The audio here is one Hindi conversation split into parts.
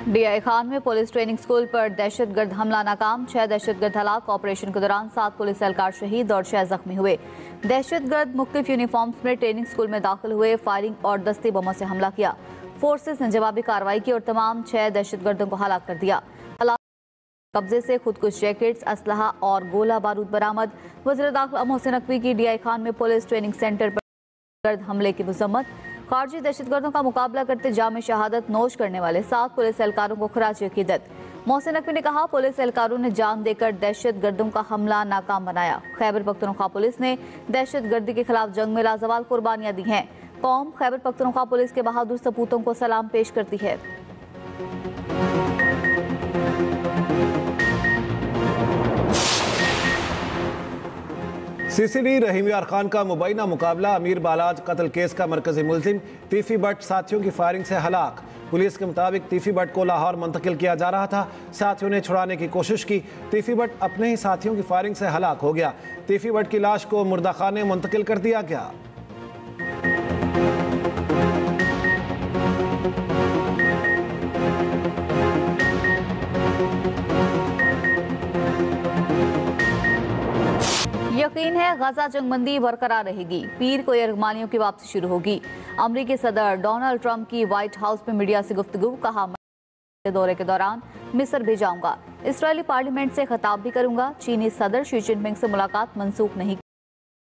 डीआई खान में पुलिस ट्रेनिंग स्कूल पर दहशतगर्द हमला नाकाम, 6 दहशतगर्द हलाक। ऑपरेशन के दौरान 7 पुलिस एहलकार शहीद और 6 जख्मी हुए। दहशतगर्द मुख्तलिफ यूनिफॉर्म्स में ट्रेनिंग स्कूल में दाखिल हुए, फायरिंग और दस्ती बमों से हमला किया। फोर्सेस ने जवाबी कार्रवाई की और तमाम 6 दहशतगर्दों को हलाक कर दिया। कब्जे से खुदकुश जैकेट्स, असलहा और गोला बारूद बरामद। वज़ीर दाखिला मोहसिन नकवी की डीआई खान में पुलिस ट्रेनिंग सेंटर पर हमले की मजम्मत। खारजी दहशतगर्दों का मुकाबला करते जाम शहादत नोश करने वाले 7 पुलिस एहलकारों को खराज अकीदत। मोहसिन नकवी ने कहा, पुलिस एहलकारों ने जान देकर दहशतगर्दों का हमला नाकाम बनाया। खैबर पख्तूनख्वा पुलिस ने दहशतगर्दी के खिलाफ जंग में लाजवाल कुर्बानियां दी हैं। कौम खैबर पख्तूनख्वा पुलिस के बहादुर सपूतों को सलाम पेश करती है। सीसीडी रहीम यार खान का मुबैना मुकाबला। अमीर बालाज कत्ल केस का मरकजी मुलजिम तीफी भट्ट साथियों की फायरिंग से हलाक। पुलिस के मुताबिक तीफी भट्ट को लाहौर मुंतकिल किया जा रहा था, साथियों ने छुड़ाने की कोशिश की। तीफी भट्ट अपने ही साथियों की फायरिंग से हलाक हो गया। तीफी भट्ट की लाश को मुर्दा खाने मुंतकिल कर दिया गया। यकीन है गजा जंगबंदी बरकरार रहेगी, पीर को यरगमानियों की वापसी शुरू होगी। अमरीकी सदर डोनाल्ड ट्रंप की व्हाइट हाउस में मीडिया से गुफ्तगू, कहा दौरे के दौरान मिस्र भी जाऊंगा, इसराइली पार्लियामेंट से खिताब भी करूंगा। चीनी सदर शी जिनपिंग से मुलाकात मंसूख नहीं।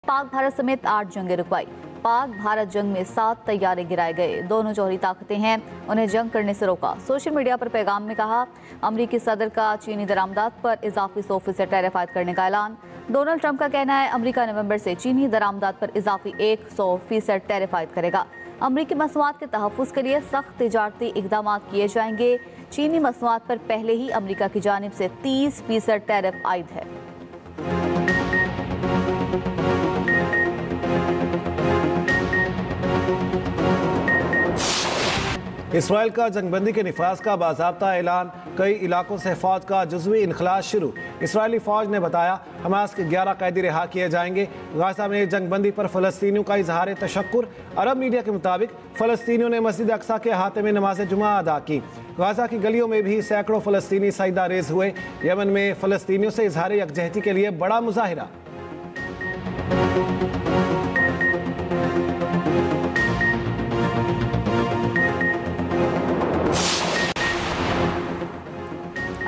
पाक भारत समेत 8 जंगें रुकवाई। पाक भारत जंग में 7 तैयारे गिराए गए। दोनों जौहरी ताकतें हैं, उन्हें जंग करने से रोका। सोशल मीडिया पर पैगाम में कहा, अमरीकी सदर का चीनी दरामदात पर इजाफी 100% टैरिफ आयद करने का ऐलान। डोनाल्ड ट्रंप का कहना है, अमरीका नवंबर से चीनी दरामदात पर इजाफी 100% टैरिफ आयद करेगा। अमरीकी मसनूआत के तहफ़्फ़ुज़ के लिए सख्त तिजारती इक़दाम किए जाएंगे। चीनी मसनूआत पर पहले ही अमरीका की जानिब से 30% टैरिफ आयद है। इसराइल का जंगबंदी के निफाज का बाज़ाब्ता ऐलान। कई इलाकों से फौज का जुज़वी इनखलास शुरू। इसराइली फौज ने बताया, हमास के 11 कैदी रिहा किए जाएंगे। गाज़ा में जंगबंदी पर फ़लस्तीनियों का इजहार तशक्कुर। अरब मीडिया के मुताबिक फ़लस्तीनियों ने मस्जिद अक्सा के अहाते में नमाज जुमा अदा की। गाज़ा की गलियों में भी सैकड़ों फ़लस्तीनी सजदा रेज़ हुए। यमन में फ़लस्तीनियों से इजहार यकजहती के लिए बड़ा मुजाहिरा।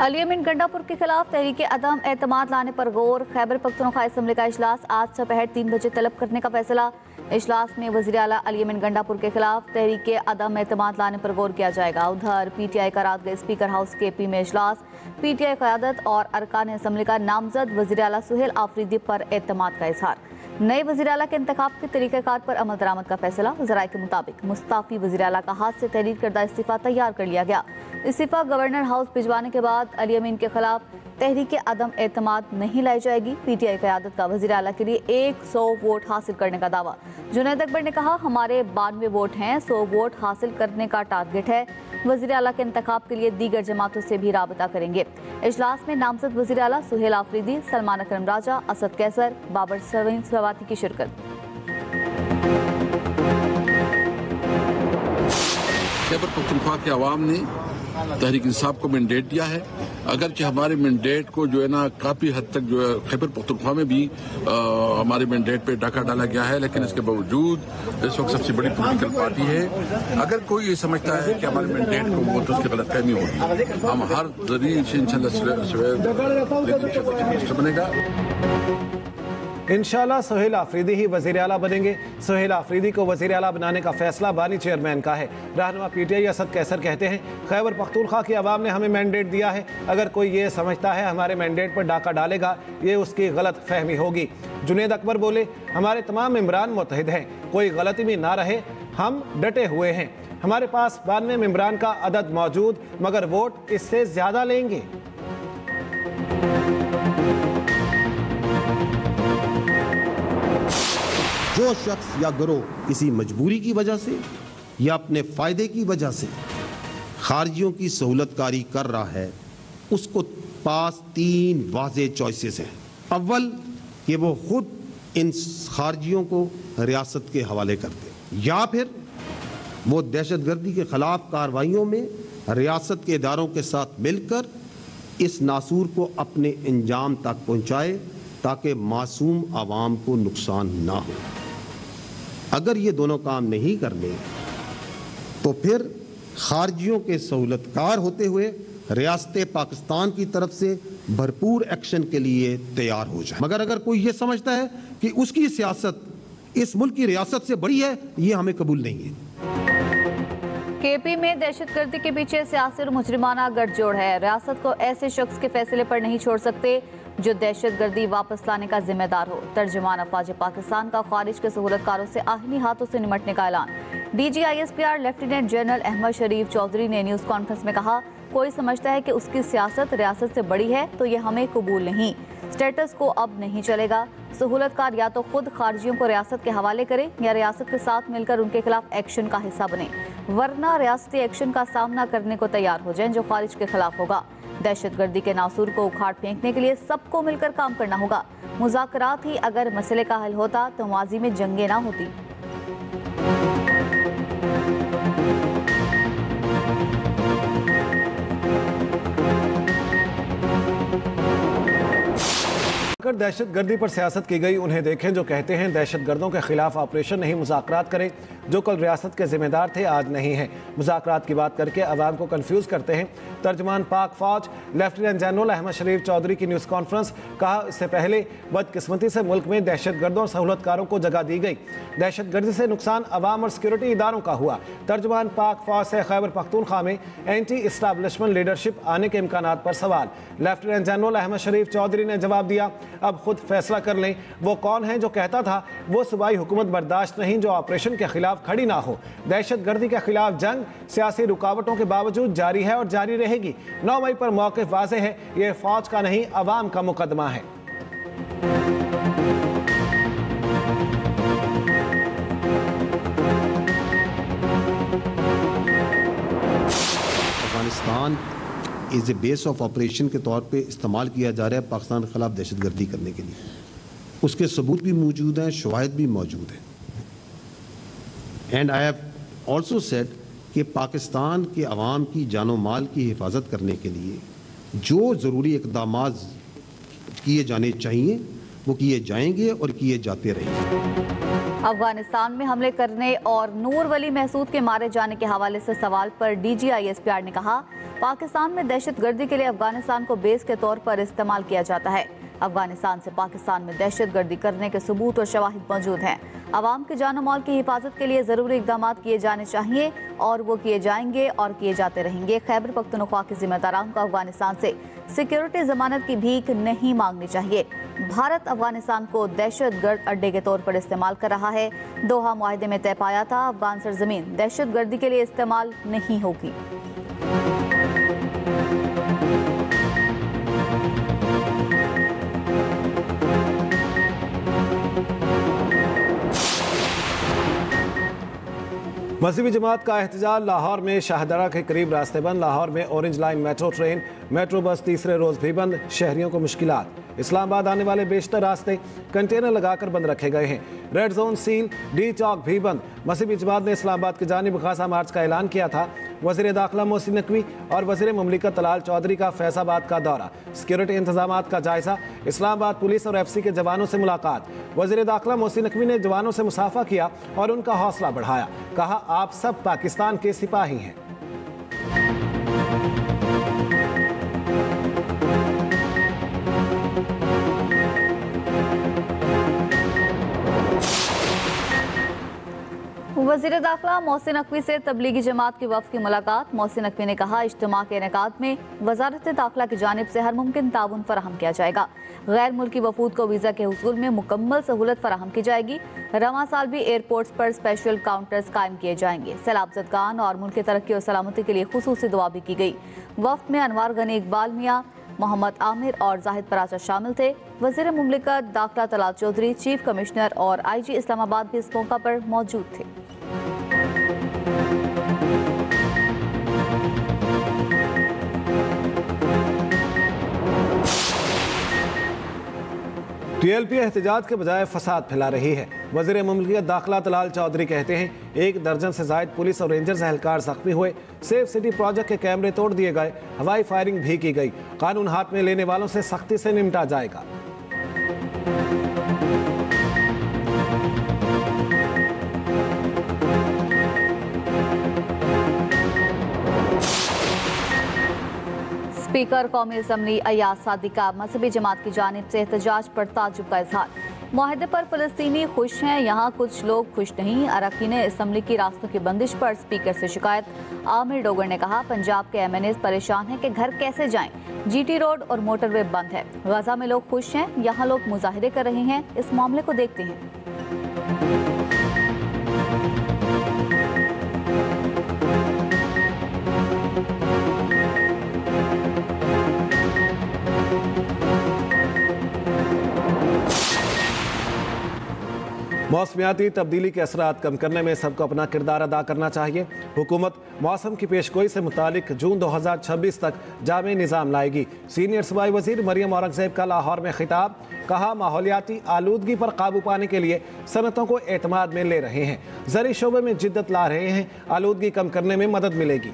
अल यमीन गंडापुर के खिलाफ तहरीक अदम एतमाद लाने पर गौर। खैबर पख्तूनख्वा असम्बली का इजलास आज दोपहर 3 बजे तलब करने का फैसला। इजलास में वज़ीर आला अल यमीन गंडापुर के खिलाफ तहरीक अदम एतमाद लाने पर गौर किया जाएगा। उधर PTI का रात गए स्पीकर हाउस KP में इजलास। PTI क़यादत और अरकान असम्बली का नामजद वज़ीर आला सुहेल आफरीदी पर एतमाद का इजहार। नए वज़ीर आला के इंतखाब के तरीक़ाकार पर अमल दरामद का फैसला। ज़राए के मुताबिक मुस्ताफ़ी वज़ीर आला का हाथ से तहरीर करदा इस्तीफ़ा तैयार कर लिया गया। इस्तीफ़ा गवर्नर हाउस भिजवाने के बाद अल यमीन के खिलाफ तहरीक अदम एतमाद नहीं लाई जाएगी। PTI क़यादत का वज़ीर आला के लिए 100 वोट हासिल करने का दावा। जुनैद अकबर ने कहा, हमारे 92 वोट हैं, 100 वोट हासिल करने का टारगेट है। वज़ीर आला के इंतखाब के लिए दीगर जमातों से भी राबता करेंगे। इजलास में नामजद वज़ीर आला सुहेल आफरीदी, सलमान अकरम राजा, असद कैसर, बाबर सवाती की शिरकत। खैबर पख्तूनख्वा के अवाम ने तहरीक इंसाफ को मैंडेट दिया है। अगरचे हमारे मैंडेट को जो है ना काफ़ी हद तक जो है खैबर पख्तूनख्वा में भी हमारे मैंडेट पे डाका डाला गया है, लेकिन इसके बावजूद इस वक्त सबसे बड़ी पॉलिटिकल पार्टी है। अगर कोई ये समझता है कि हमारे मैंडेट को वो तो उसकी गलतफहमी होगी। हम हर जरिए से इंशाल्लाह बनेगा। इंशाल्लाह सुहेल आफरीदी ही वज़ीर आला बनेंगे। सुहेल आफरीदी को वज़ीर आला बनाने का फैसला बानी चेयरमैन का है। रहनुमा PTI असद कैसर कहते हैं, खैबर पख्तूनख्वा की आवाम ने हमें मैंडेट दिया है। अगर कोई ये समझता है हमारे मैंडेट पर डाका डालेगा, ये उसकी गलत फहमी होगी। जुनैद अकबर बोले, हमारे तमाम मेंबरान मुत्तहिद हैं, कोई गलती में ना रहे, हम डटे हुए हैं। हमारे पास 92 मेंबरान का अदद मौजूद, मगर वोट इससे ज़्यादा लेंगे। जो शख्स या गिरोह किसी मजबूरी की वजह से या अपने फ़ायदे की वजह से खारजियों की सहूलतकारी कर रहा है, उसको पास 3 वाज़े चॉइसेस हैं। अव्वल कि वो खुद इन खारजियों को रियासत के हवाले कर दे, या फिर वो दहशतगर्दी के खिलाफ कार्रवाइयों में रियासत के इदारों के साथ मिलकर इस नासूर को अपने अंजाम तक पहुंचाए ताकि मासूम आवाम को नुकसान ना हो। अगर ये दोनों काम नहीं कर ले तो फिर खारजियों के सहूलतकार होते हुए रियासत पाकिस्तान की तरफ से भरपूर एक्शन के लिए तैयार हो जाए। मगर अगर कोई ये समझता है कि उसकी सियासत इस मुल्क की रियासत से बड़ी है, ये हमें कबूल नहीं है। केपी में दहशतगर्दी के पीछे सियासी और मुजरिमाना गठजोड़ है। रियासत को ऐसे शख्स के फैसले पर नहीं छोड़ सकते जो दहशतगर्दी वापस लाने का जिम्मेदार हो। तर्जुमान अफवाज पाकिस्तान का खारिज के सहूलतकारों से आहिनी हाथों से निमटने का ऐलान। DGISPR लेफ्टिनेंट जनरल अहमद शरीफ चौधरी ने न्यूज़ कॉन्फ्रेंस में कहा, कोई समझता है कि उसकी सियासत रियासत से बड़ी है तो ये हमें कबूल नहीं। स्टेटस को अब नहीं चलेगा। सहूलतकार या तो खुद खारजियों को रियासत के हवाले करें या रियासत के साथ मिलकर उनके खिलाफ एक्शन का हिस्सा बने, वरना रियासती एक्शन का सामना करने को तैयार हो जाएं जो खारिज के खिलाफ होगा। दहशतगर्दी के नासूर को उखाड़ फेंकने के लिए सबको मिलकर काम करना होगा। मुज़ाकरात ही अगर मसले का हल होता तो माजी में जंगें ना होती। अगर दहशतगर्दी पर सियासत की गई, उन्हें देखें जो कहते हैं दहशतगर्दों के खिलाफ ऑपरेशन नहीं मुज़ाकरात करें। जो कल रियासत के जिम्मेदार थे आज नहीं हैं। मुज़ाकरात की बात करके अवाम को कंफ्यूज करते हैं। तर्जमान पाक फौज लेफ्टिनेंट जनरल अहमद शरीफ चौधरी की न्यूज़ कॉन्फ्रेंस। कहा, इससे पहले बदकिस्मती से मुल्क में दहशतगर्दों और सहूलतकारों को जगह दी गई। दहशतगर्दी से नुकसान अवाम और सिक्योरिटी इदारों का हुआ। तर्जमान पाक फौज से खैबर पख्तूनख्वा में एंटी इस्टेब्लिशमेंट लीडरशिप आने के इम्कानात पर सवाल। लेफ्टिनेंट जनरल अहमद शरीफ चौधरी ने जवाब दिया, अब खुद फैसला कर लें। वो कौन है जो कहता था वो सूबाई हुकूमत बर्दाश्त नहीं जो ऑपरेशन के खिलाफ खड़ी ना हो। दहशतगर्दी के खिलाफ जंग सियासी रुकावटों के बावजूद जारी है और जारी रहेगी। 9 मई पर मौक़िफ़ वाज़े है, ये फौज का नहीं अवाम का मुकदमा है। Afghanistan is a base of operation के तौर पे इस्तेमाल किया जा रहा है पाकिस्तान के खिलाफ दहशतगर्दी करने के लिए। उसके सबूत भी मौजूद हैं, शवाहिद भी मौजूद हैं। And I have also said कि पाकिस्तान के अवाम की जानो माल की हिफाजत करने के लिए जो ज़रूरी इक़दाम किए जाने चाहिए वो किए जाएंगे और किए जाते रहेंगे। अफगानिस्तान में हमले करने और नूर वली महसूद के मारे जाने के हवाले से सवाल पर DGISPR ने कहा, पाकिस्तान में दहशतगर्दी के लिए अफगानिस्तान को बेस के तौर पर इस्तेमाल किया जाता है। अफगानिस्तान से पाकिस्तान में दहशतगर्दी करने के सबूत और शवाहिद मौजूद हैं। अवाम के जानो माल की हिफाजत के लिए ज़रूरी इक़दाम किए जाने चाहिए और वो किए जाएंगे और किए जाते रहेंगे। खैबर पख्तूनख्वा के जिम्मेदारान को अफगानिस्तान से सिक्योरिटी जमानत की भीख नहीं मांगनी चाहिए। भारत अफगानिस्तान को दहशतगर्द अड्डे के तौर पर इस्तेमाल कर रहा है। दोहा मुआहदे में तय पाया था, अफगान सरजमीन दहशतगर्दी के लिए इस्तेमाल नहीं होगी। मजहबी जमात का एहतजाज। लाहौर में शाहदरा के करीब रास्ते बंद। लाहौर में orange line metro train, metro bus तीसरे रोज भी बंद। शहरियों को मुश्किलात। इस्लामाबाद आने वाले बेशतर रास्ते कंटेनर लगाकर बंद रखे गए हैं। रेड जोन सील, डी चौक भी बंद। मजहबी जमात ने इस्लामाबाद की जानिब खासा मार्च का ऐलान किया था। वज़ीर दाखिला मोहसिन नकवी और वज़ीर मुमलिकत तलाल चौधरी का फैसलाबाद का दौरा। सिक्योरिटी इंतजामात का जायजा। इस्लामाबाद पुलिस और FC के जवानों से मुलाकात। वज़ीर दाखिला मोहसिन नकवी ने जवानों से मुसाफा किया और उनका हौसला बढ़ाया। कहा, आप सब पाकिस्तान के सिपाही हैं। वज़ीर दाखिला मोहसिन नकवी से तबलीगी जमात की वफ़द की मुलाकात। मोहसिन नकवी ने कहा, इज्तिमा के इनेकाद में वज़ारत दाखिला की जानिब से हर मुमकिन ताउन फराहम किया जाएगा। गैर मुल्की वफूद को वीज़ा के हुसूल में मुकम्मल सहूलत फराहम की जाएगी। रवां साल भी एयरपोर्ट्स पर स्पेशल काउंटर्स कायम किए जाएंगे। सैलाब ज़दगान और मुल्क की तरक्की और सलामती के लिए खुसूसी दुआ भी की गई। वफ़द में अनवार गनी इकबाल मियाँ, मोहम्मद आमिर और जाहिद पराचा शामिल थे। वज़ीर मुमलिकत दाखिला तलाल चौधरी, चीफ कमिश्नर और IG इस्लामाबाद भी इस मौका पर मौजूद थे। TLP एहतजाज के बजाय फसाद फैला रही है। वज़ीर मुमलिकत दाखिला तलाल चौधरी कहते हैं 1 दर्जन से जायद पुलिस और रेंजर्स एहलकार जख्मी हुए। सेफ सिटी प्रोजेक्ट के कैमरे तोड़ दिए गए, हवाई फायरिंग भी की गई। कानून हाथ में लेने वालों से सख्ती से निपटा जाएगा। स्पीकर कौमी असम्बली अयाज सादी का मजहबी जमात की जानिब से एहतजाज पर ताज्जुब का इजहार। मुआहदे पर फलस्तीनी खुश हैं, यहाँ कुछ लोग खुश नहीं। अरकान असम्बली की रास्तों की बंदिश पर स्पीकर से शिकायत। आमिर डोगर ने कहा पंजाब के MNAs परेशान हैं कि घर कैसे जाएं। GT रोड और मोटरवे बंद है। गजा में लोग खुश हैं, यहाँ लोग मुजाहिरे कर रहे हैं। इस मामले को देखते हैं। मौसमियाती तब्दीली के असरात कम करने में सबको अपना किरदार अदा करना चाहिए। हुकूमत मौसम की पेशगोई से मुतालिक जून 2026 तक जामे निज़ाम लाएगी। सीनियर सूबाई वज़ीर मरियम औरंगज़ेब का लाहौर में खिताब। कहा माहौलियाती आलूदगी पर काबू पाने के लिए सनतों को एतमाद में ले रहे हैं, ज़री शोबे में जिद्दत ला रहे हैं। आलूदगी कम करने में मदद मिलेगी।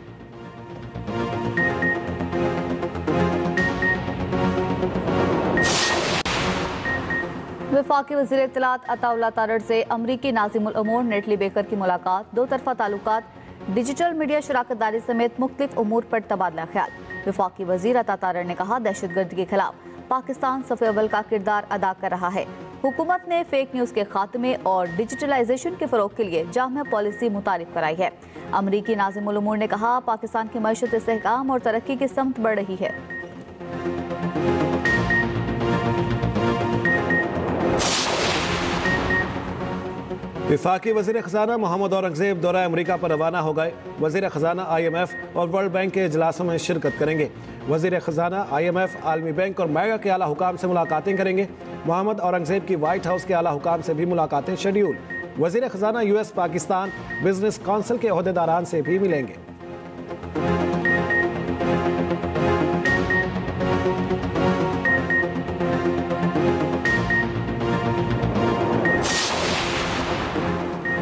वफाकी वज़ीर इत्तलात अताउल्लाह तारड़ से अमरीकी नाज़िमुल उमूर नेटली बेकर की मुलाकात। 2 तरफ़ा ताल्लुकात, डिजिटल मीडिया शराकत दारी समेत मुख्तलिफ उमूर पर तबादला ख्याल। वफाकी वज़ीर अता तारड़ ने कहा दहशतगर्दी के खिलाफ पाकिस्तान सफ़े अव्वल का किरदार अदा कर रहा है। हुकूमत ने फेक न्यूज़ के खात्मे और डिजिटलाइजेशन के फ़रोग के लिए जामिया पॉलिसी मुतारिफ कराई है। अमरीकी नाज़िमुल उमूर ने कहा पाकिस्तान की मईशत इस्तेहकाम और तरक्की की समत बढ़ रही है। वफाकी वज़ीर ख़ज़ाना मोहम्मद औरंगज़ेब दौरा अमरीका पर रवाना हो गए। वज़ीर ख़ज़ाना IMF और वर्ल्ड बैंक के इजलासों में शिरकत करेंगे। वज़ीर ख़ज़ाना IMF, आलमी बैंक और मैगा के आला हुकाम से मुलाकातें करेंगे। मोहम्मद औरंगज़ेब की वाइट हाउस के आला हुकाम से भी मुलाकातें शेड्यूल। वज़ीर ख़ज़ाना US पाकिस्तान बिजनेस काउंसिल के ओहदेदारान से भी मिलेंगे।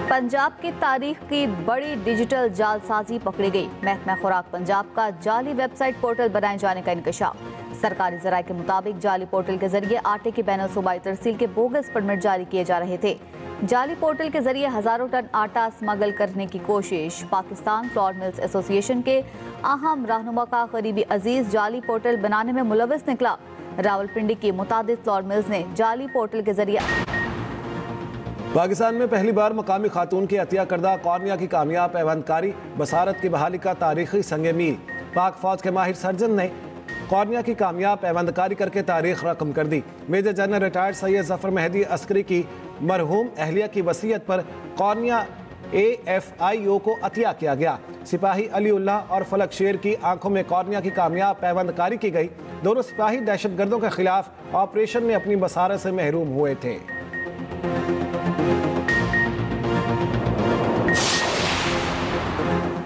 पंजाब की तारीख की बड़ी डिजिटल जालसाजी पकड़ी गई। महकमा खुराक पंजाब का जाली वेबसाइट पोर्टल बनाए जाने का इंकशाफ। सरकारी जराये के मुताबिक जाली पोर्टल के जरिए आटे की बैनुल सूबाई तरसील के बोगस परमिट जारी किए जा रहे थे। जाली पोर्टल के जरिए हजारों टन आटा स्मगल करने की कोशिश। पाकिस्तान फ्लोर मिल्स एसोसिएशन के अहम रहनुमा का करीबी अजीज जाली पोर्टल बनाने में मुलविस निकला। रावलपिंडी की मुतादिद फ्लोर मिल्स ने जाली पोर्टल के जरिए पाकिस्तान में पहली बार मकामी खातून की अतिया करदा कॉर्निया की कामयाब पैवंदकारी, बसारत की बहाली का तारीखी संगे मील। पाक फौज के माहिर सर्जन ने कॉर्निया की कामयाब पैवंदकारी करके तारीख रकम कर दी। Major general retired Syed Zafar Mehdi Askari की मरहूम अहलिया की वसीयत पर कॉर्निया AFIO को अतिया किया गया। सिपाही अली उल्लाह और फलक शेर की आंखों में कॉर्निया की कामयाब पैवंदकारी की गई। दोनों सिपाही दहशतगर्दों के खिलाफ ऑपरेशन में अपनी बसारत से महरूम हुए थे।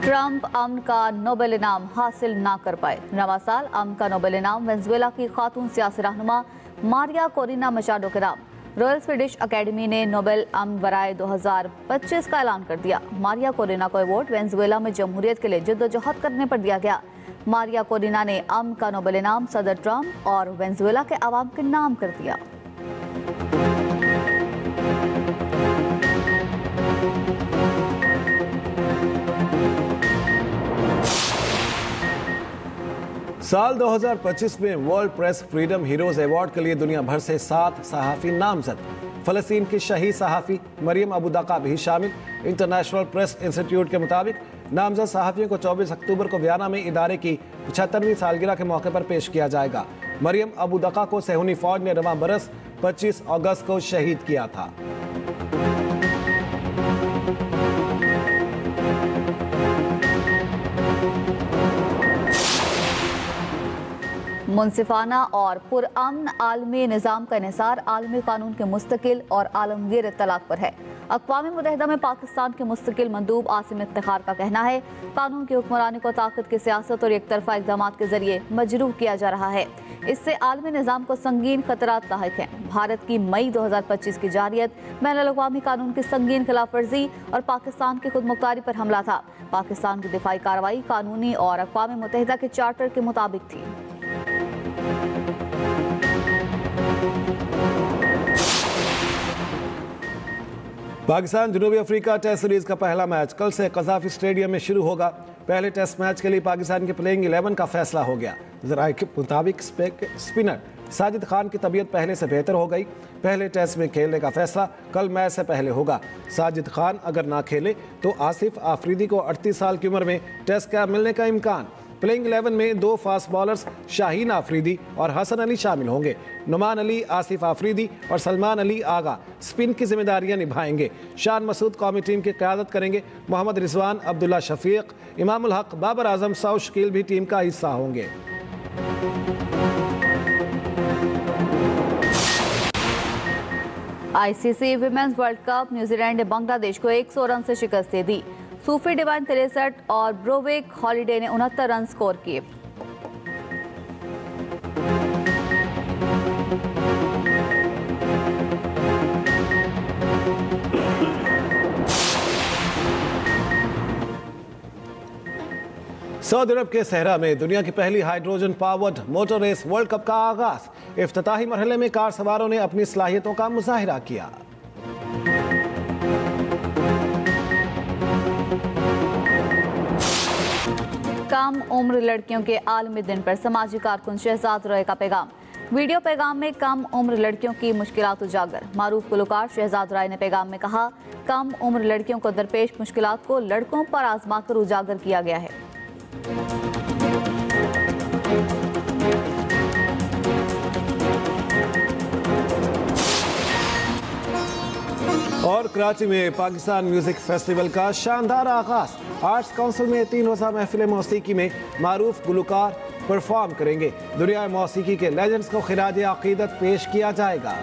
ट्रंप अमन का नोबेल इनाम हासिल ना कर पाए। नवा साल अमन का नोबेल इनाम वेनेजुएला की खातून सियासी रहनुमा मारिया कोरिना मचाडो के नाम। रॉयल स्वीडिश अकेडमी ने नोबेल अमन बराए 2025 का ऐलान कर दिया। मारिया कोरिना को अवार्ड वेनेजुएला में जमहूरियत के लिए जद्दोजहद करने पर दिया गया। मारिया कोरिना ने अमन का नोबेल इनाम सदर ट्रंप और वेनेजुएला के अवाम के नाम कर दिया। साल 2025 में world press freedom heroes award के लिए दुनिया भर से 7 सहाफ़ी नामजद। फ़लस्तीन की शहीद सहाफ़ी मरियम अबू दका भी शामिल। इंटरनेशनल प्रेस इंस्टीट्यूट के मुताबिक नामजद सहाफ़ियों को 24 अक्टूबर को वियना में इदारे की 75वीं सालगिरह के मौके पर पेश किया जाएगा। मरियम अबू दका को सेहूनी फ़ौज ने रवां बरस 25 अगस्त को शहीद किया था। मुनसिफाना और पुरअमन आलमी निज़ाम का इन्हिसार आलमी कानून के मुस्तकिल और आलमगीर इत्तलाक पर है। अक़वाम मुत्तहिदा में पाकिस्तान के मुस्तकिल मंदूब आसिम इफ्तिखार का कहना है, कानून की हुक्मरानी को ताकत की सियासत और एकतरफा इक़दामात के जरिए मजरूह किया जा रहा है। इससे आलमी निज़ाम को संगीन खतरात लाहिक हैं। भारत की मई 2025 की जारियत बैनुल-अक़वामी कानून की संगीन खिलाफ वर्जी और पाकिस्तान की खुदमुख्तारी पर हमला था। पाकिस्तान की दिफाई कार्रवाई कानूनी और अक़वाम मुत्तहिदा के चार्टर के मुताबिक थी। पाकिस्तान जनूबी अफ्रीका टेस्ट सीरीज का पहला मैच कल से कज़ाफ़ी स्टेडियम में शुरू होगा। पहले टेस्ट मैच के लिए पाकिस्तान के प्लेइंग 11 का फैसला हो गया। ज़राए के मुताबिक स्पिनर साजिद खान की तबीयत पहले से बेहतर हो गई। पहले टेस्ट में खेलने का फैसला कल मैच से पहले होगा। साजिद खान अगर ना खेले तो आसिफ आफरीदी को 38 साल की उम्र में टेस्ट कैप मिलने का इम्कान। प्लेइंग 11 में 2 फास्ट बॉलर्स शाहीन आफरीदी और हसन अली शामिल होंगे। नुमान अली, आसिफ आफरीदी और सलमान अली आगा स्पिन की जिम्मेदारियां निभाएंगे। शान मसूद कौमी टीम की क़यादत करेंगे। मोहम्मद रिजवान, अब्दुल्ला शफीक, इमामुल हक, बाबर आजम, सऊद शकील भी टीम का हिस्सा होंगे। ICC women's world cup New Zealand ने बांग्लादेश को 100 रन से शिकस्त दे दी। सूफी डिवाइन 63 और ब्रोविक हॉलिडे ने 69 रन स्कोर किए। सऊदी अरब के सहरा में दुनिया की पहली hydrogen powered motor race world cup का आगाज। इफ्तिताही मरहले में कार सवारों ने अपनी सलाहियतों का मुजाहिरा किया। कम उम्र लड़कियों के आलमी दिन पर समाजी कारकुन शहजाद रॉय का पैगाम। वीडियो पैगाम में कम उम्र लड़कियों की मुश्किलात उजागर। मारूफ गुलकार शहजाद रॉय ने पैगाम में कहा, कम उम्र लड़कियों को दरपेश मुश्किलात को लड़कों पर आजमा कर उजागर किया गया है। और कराची में पाकिस्तान म्यूजिक फेस्टिवल का शानदार आगाज। आर्ट्स काउंसिल में 3 रोज़ा महफिल मौसीकी में मारूफ गुलकार परफॉर्म करेंगे। दुनिया मौसीकी के लेजेंड्स को खिराज अकीदत पेश किया जाएगा।